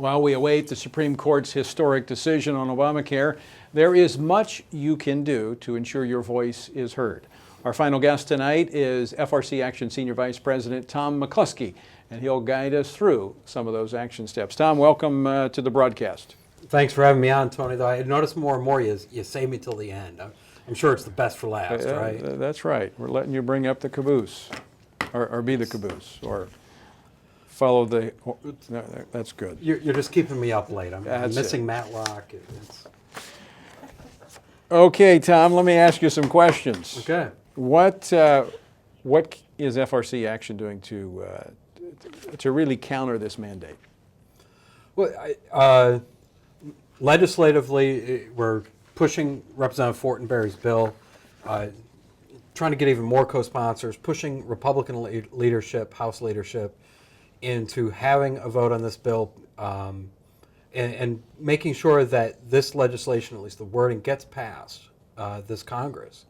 While we await the Supreme Court's historic decision on Obamacare, there is much you can do to ensure your voice is heard. Our final guest tonight is FRC Action Senior Vice President Tom McClusky, and he'll guide us through some of those action steps. Tom, welcome to the broadcast. Thanks for having me on, Tony. Though I notice more and more you save me till the end. I'm sure it's the best for last, right? That's right. We're letting you bring up the caboose, or be the caboose, or follow the. No, that's good. You're just keeping me up late. I'm missing Matlock. Okay, Tom. Let me ask you some questions. Okay. What is FRC Action doing to really counter this mandate? Well, legislatively, we're pushing Representative Fortenberry's bill, trying to get even more co-sponsors, pushing Republican leadership, House leadership, into having a vote on this bill, and making sure that this legislation, at least the wording, gets passed this Congress.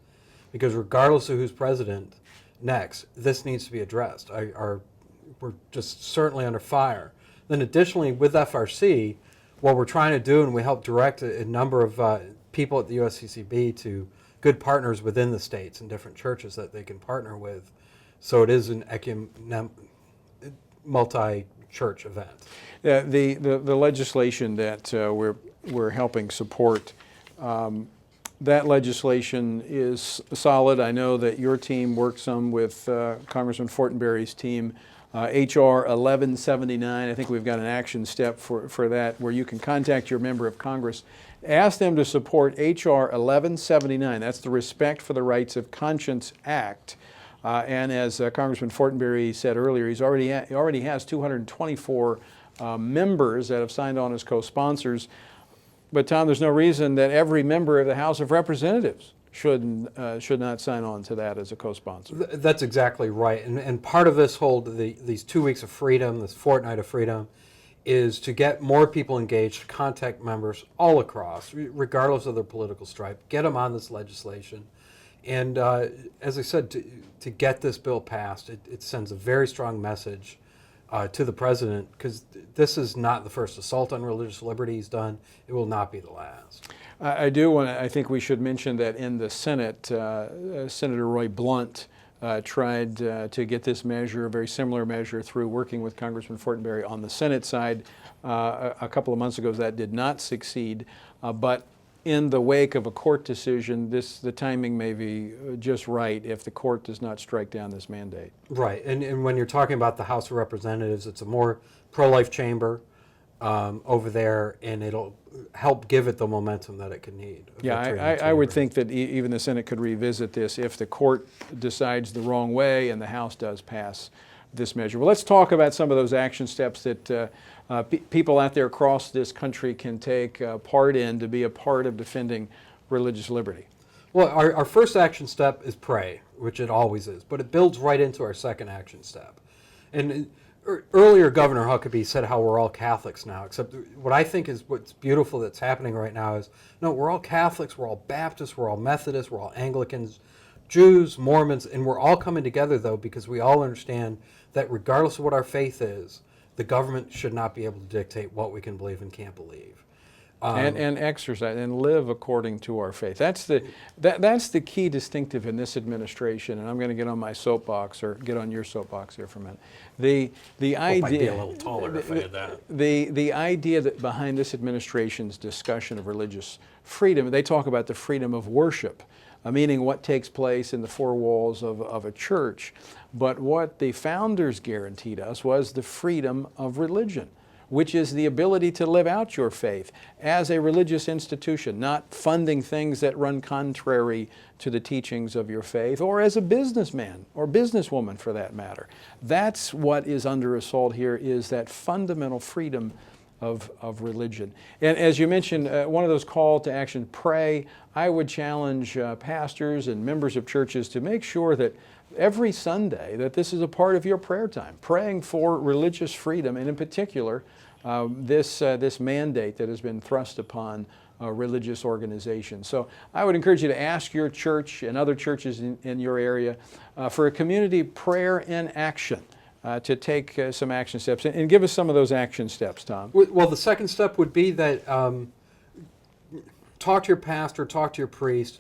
Because regardless of who's president next, this needs to be addressed. We're just certainly under fire. Then additionally, with FRC, what we're trying to do, and we help direct a number of people at the USCCB to good partners within the states and different churches that they can partner with, so it is an multi-church event. The legislation that we're helping support, that legislation is solid. I know that your team worked some with Congressman Fortenberry's team. H.R. 1179, I think we've got an action step for that where you can contact your member of Congress. Ask them to support H.R. 1179. That's the Respect for the Rights of Conscience Act. And as Congressman Fortenberry said earlier, he already has 224 members that have signed on as co-sponsors. But Tom, there's no reason that every member of the House of Representatives should not sign on to that as a co-sponsor. That's exactly right. And part of this these 2 weeks of freedom, this fortnight of freedom, is to get more people engaged, contact members all across, regardless of their political stripe, get them on this legislation. And as I said, to get this bill passed, it sends a very strong message to the president, because this is not the first assault on religious liberty he's done. It will not be the last. I think we should mention that in the Senate, Senator Roy Blunt tried to get this measure, a very similar measure, through working with Congressman Fortenberry on the Senate side a couple of months ago. That did not succeed, but in the wake of a court decision, the timing may be just right if the court does not strike down this mandate. Right, and when you're talking about the House of Representatives, it's a more pro-life chamber over there, and it'll help give it the momentum that it could need. Yeah, I would think that even the Senate could revisit this if the court decides the wrong way and the House does pass this measure. Well, let's talk about some of those action steps that people out there across this country can take part in to be a part of defending religious liberty. Well, our first action step is pray, which it always is, but it builds right into our second action step. And earlier, Governor Huckabee said how we're all Catholics now, except what I think is what's beautiful that's happening right now is, no, we're all Catholics, we're all Baptists, we're all Methodists, we're all Anglicans, Jews, Mormons, and we're all coming together, though, because we all understand that regardless of what our faith is, the government should not be able to dictate what we can believe and can't believe. And exercise and live according to our faith. That's the key distinctive in this administration. And I'm going to get on my soapbox, or get on your soapbox here for a minute. The idea. I'd be a little taller if I did that. The idea that behind this administration's discussion of religious freedom, they talk about the freedom of worship, meaning what takes place in the four walls of a church. But what the founders guaranteed us was the freedom of religion, which is the ability to live out your faith as a religious institution, not funding things that run contrary to the teachings of your faith, or as a businessman or businesswoman for that matter. That's what is under assault here, is that fundamental freedom of religion. And as you mentioned, one of those call to action, pray. I would challenge pastors and members of churches to make sure that every Sunday that this is a part of your prayer time, praying for religious freedom, and in particular, this mandate that has been thrust upon religious organizations. So I would encourage you to ask your church and other churches in your area for a community prayer in action. to take some action steps. And give us some of those action steps, Tom. Well, the second step would be that talk to your pastor, talk to your priest,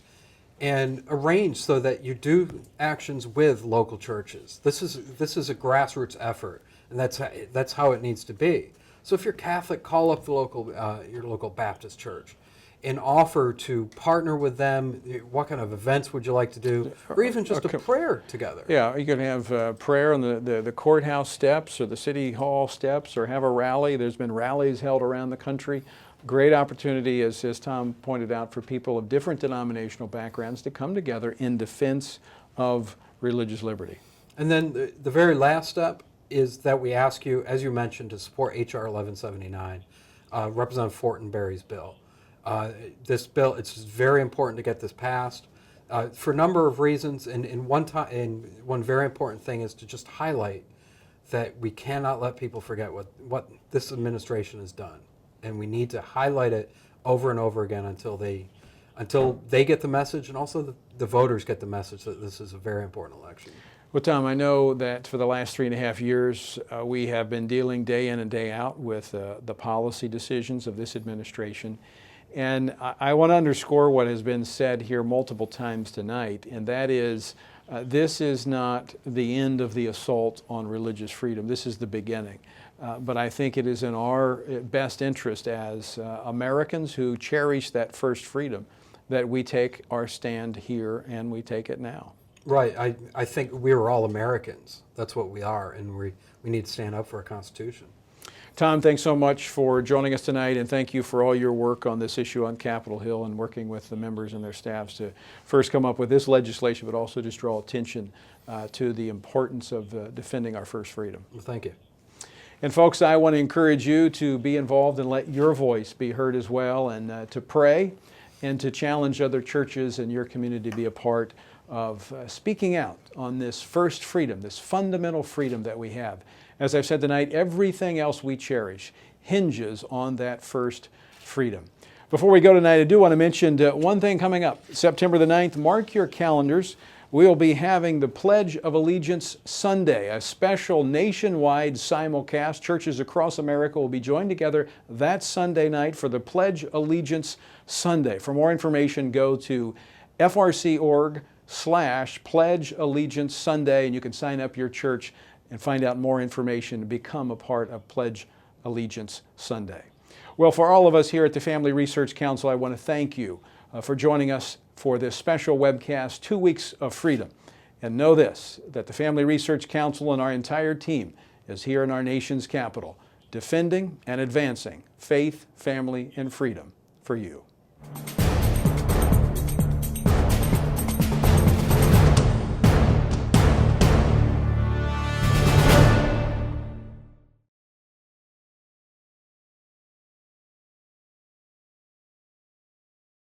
and arrange so that you do actions with local churches. This is a grassroots effort, and that's how it needs to be. So if you're Catholic, call up the your local Baptist church and offer to partner with them. What kind of events would you like to do? Or even just a prayer together. Yeah, you can have prayer on the courthouse steps or the city hall steps, or have a rally. There's been rallies held around the country. Great opportunity, as Tom pointed out, for people of different denominational backgrounds to come together in defense of religious liberty. And then the very last step is that we ask you, as you mentioned, to support H.R. 1179, Representative Fortenberry's bill. This bill, it's very important to get this passed for a number of reasons, and one very important thing is to just highlight that we cannot let people forget what this administration has done, and we need to highlight it over and over again until they get the message, and also the voters get the message that this is a very important election. Well, Tom, I know that for the last 3.5 years, we have been dealing day in and day out with the policy decisions of this administration. And I want to underscore what has been said here multiple times tonight, and that is this is not the end of the assault on religious freedom. This is the beginning. But I think it is in our best interest as Americans who cherish that first freedom that we take our stand here, and we take it now. Right. I think we are all Americans. That's what we are, and we need to stand up for our Constitution. Tom, thanks so much for joining us tonight, and thank you for all your work on this issue on Capitol Hill and working with the members and their staffs to first come up with this legislation, but also just draw attention to the importance of defending our first freedom. Well, thank you. And folks, I want to encourage you to be involved and let your voice be heard as well, and to pray and to challenge other churches in your community to be a part of speaking out on this first freedom, this fundamental freedom that we have. As I've said tonight, everything else we cherish hinges on that first freedom. Before we go tonight, I do want to mention one thing coming up. September the 9th, mark your calendars. We'll be having the Pledge of Allegiance Sunday, a special nationwide simulcast. Churches across America will be joined together that Sunday night for the Pledge Allegiance Sunday. For more information, go to frc.org/Pledge Allegiance Sunday, and you can sign up your church and find out more information and become a part of Pledge Allegiance Sunday. Well, for all of us here at the Family Research Council, I want to thank you for joining us for this special webcast, 2 Weeks of Freedom. And know this, that the Family Research Council and our entire team is here in our nation's capital, defending and advancing faith, family, and freedom for you.